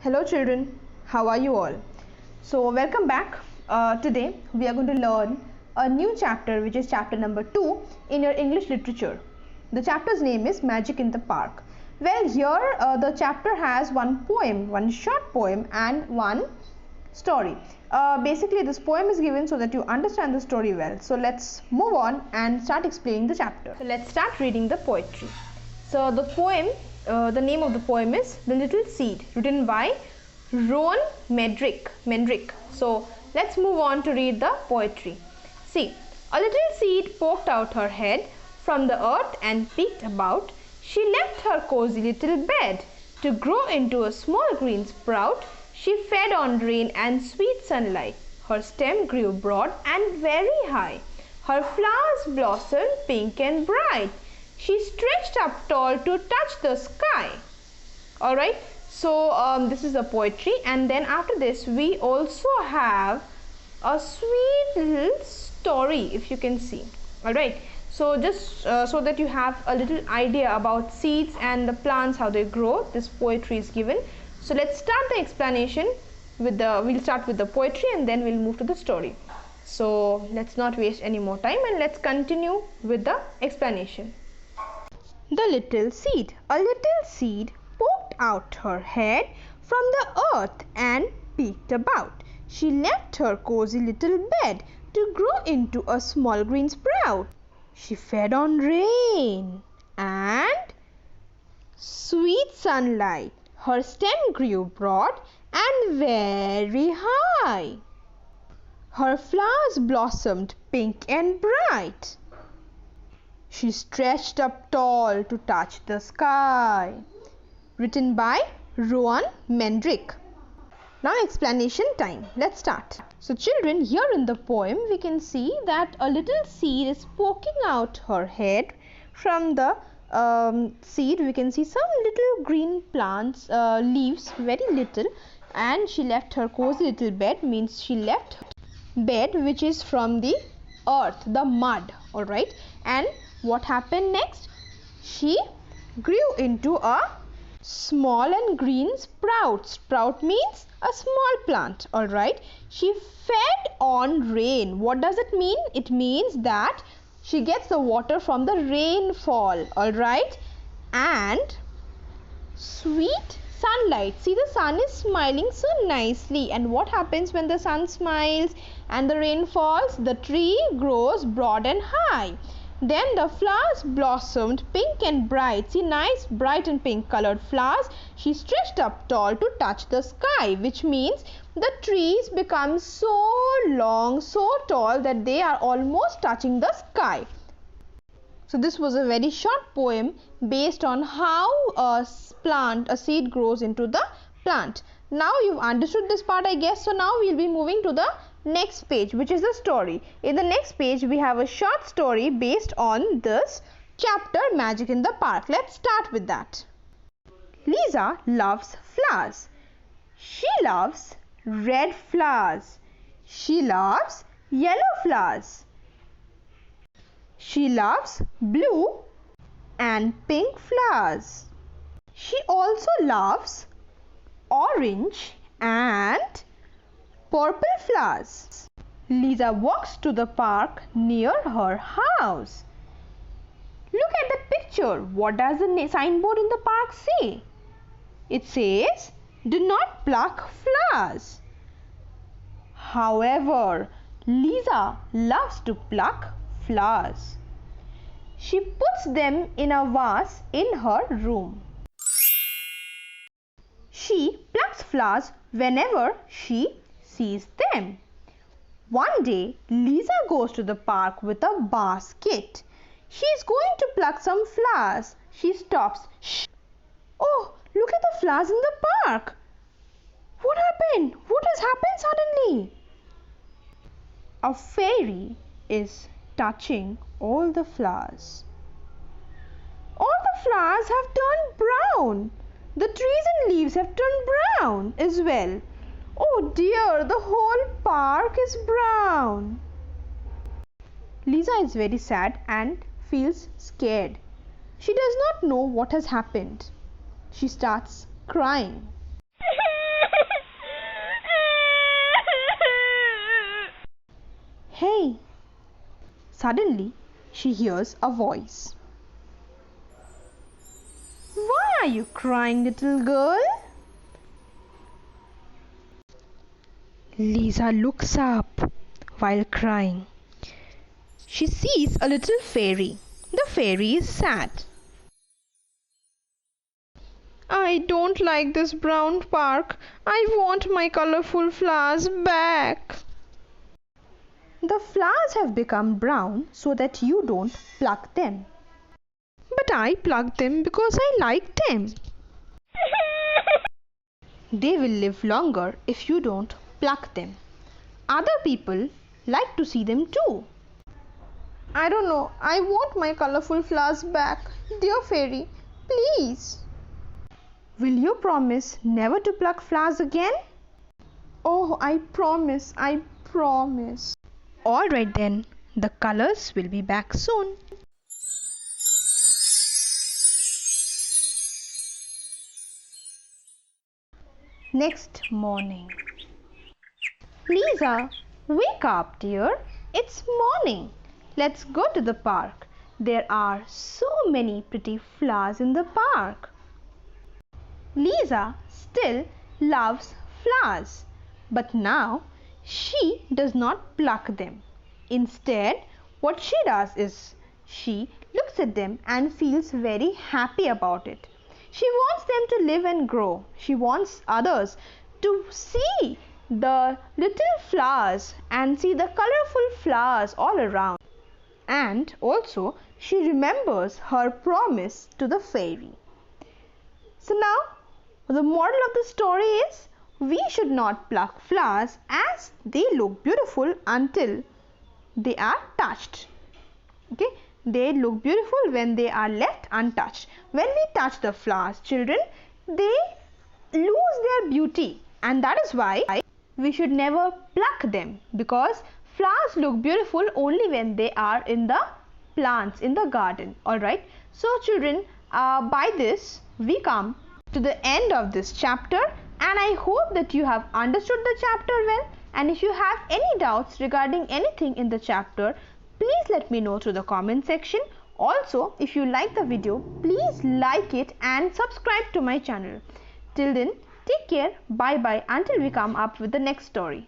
Hello children, how are you all? So welcome back. Today we are going to learn a new chapter, which is chapter number 2 in your English literature. The chapter's name is Magic in the Park. Well, here the chapter has one poem, one short poem and one story. Basically this poem is given so that you understand the story well. So let's move on and start explaining the chapter. So let's start reading the poetry. So the poem, the name of the poem is The Little Seed, written by Rowan Mendrick. So let's move on to read the poetry. See, a little seed poked out her head from the earth and peeked about. She left her cozy little bed to grow into a small green sprout. She fed on rain and sweet sunlight. Her stem grew broad and very high. Her flowers blossomed pink and bright. She stretched up tall to touch the sky. Alright, so this is the poetry, and then after this we also have a sweet little story, if you can see. Alright, so just so that you have a little idea about seeds and the plants, how they grow, this poetry is given. So let's start the explanation with we'll start with the poetry and then we'll move to the story. So let's not waste any more time and let's continue with the explanation. The little seed. A little seed poked out her head from the earth and peeked about. She left her cozy little bed to grow into a small green sprout. She fed on rain and sweet sunlight. Her stem grew broad and very high. Her flowers blossomed pink and bright. She stretched up tall to touch the sky. Written by Rowan Mendrick. Now explanation time. Let's start. So children, here in the poem we can see that a little seed is poking out her head from the seed. We can see some little green plants, leaves, very little, and she left her cozy little bed, means she left bed which is from the earth, the mud. Alright, and what happened next? She grew into a small and green sprout. Sprout means a small plant. Alright, she fed on rain. What does it mean? It means that she gets the water from the rainfall. Alright, and sweet sunlight. See, the sun is smiling so nicely, and what happens when the sun smiles and the rain falls? The tree grows broad and high. Then the flowers blossomed pink and bright. See, nice bright and pink colored flowers. She stretched up tall to touch the sky, which means the trees become so long, so tall that they are almost touching the sky. So this was a very short poem based on how a seed grows into the plant. Now you've understood this part, I guess. So now we'll be moving to the next page, which is the story. In the next page we have a short story based on this chapter, Magic in the Park. Let's start with that. Lisa loves flowers. She loves red flowers. She loves yellow flowers. She loves blue and pink flowers. She also loves orange and purple flowers. Lisa walks to the park near her house. Look at the picture. What does the signboard in the park say? It says, "Do not pluck flowers." However, Lisa loves to pluck flowers. She puts them in a vase in her room. She plucks flowers whenever she sees them. One day, Lisa goes to the park with a basket. She is going to pluck some flowers. She stops. Shh! Oh, look at the flowers in the park. What happened? What has happened suddenly? A fairy is touching all the flowers. All the flowers have turned brown. The trees and leaves have turned brown as well. Oh dear, the whole park is brown. Lisa is very sad and feels scared. She does not know what has happened. She starts crying. Suddenly, she hears a voice. Why are you crying, little girl? Lisa looks up while crying. She sees a little fairy. The fairy is sad. I don't like this brown park. I want my colorful flowers back. The flowers have become brown so that you don't pluck them. But I plucked them because I like them. They will live longer if you don't pluck them. Other people like to see them too. I don't know. I want my colorful flowers back. Dear fairy, please. Will you promise never to pluck flowers again? Oh, I promise. I promise. Alright then. The colors will be back soon. Next morning. Lisa, wake up, dear. It's morning. Let's go to the park. There are so many pretty flowers in the park. Lisa still loves flowers, but now she does not pluck them. Instead, what she does is she looks at them and feels very happy about it. She wants them to live and grow. She wants others to see the little flowers and see the colorful flowers all around. And also, she remembers her promise to the fairy. So now, the moral of the story is we should not pluck flowers as they look beautiful until they are touched. Okay, they look beautiful when they are left untouched. When we touch the flowers, children, they lose their beauty, and that is why we should never pluck them, because flowers look beautiful only when they are in the plants in the garden. Alright, so children, by this we come to the end of this chapter, and I hope that you have understood the chapter well. And if you have any doubts regarding anything in the chapter, please let me know through the comment section. Also, if you like the video, please like it and subscribe to my channel. Till then, take care. Bye bye until we come up with the next story.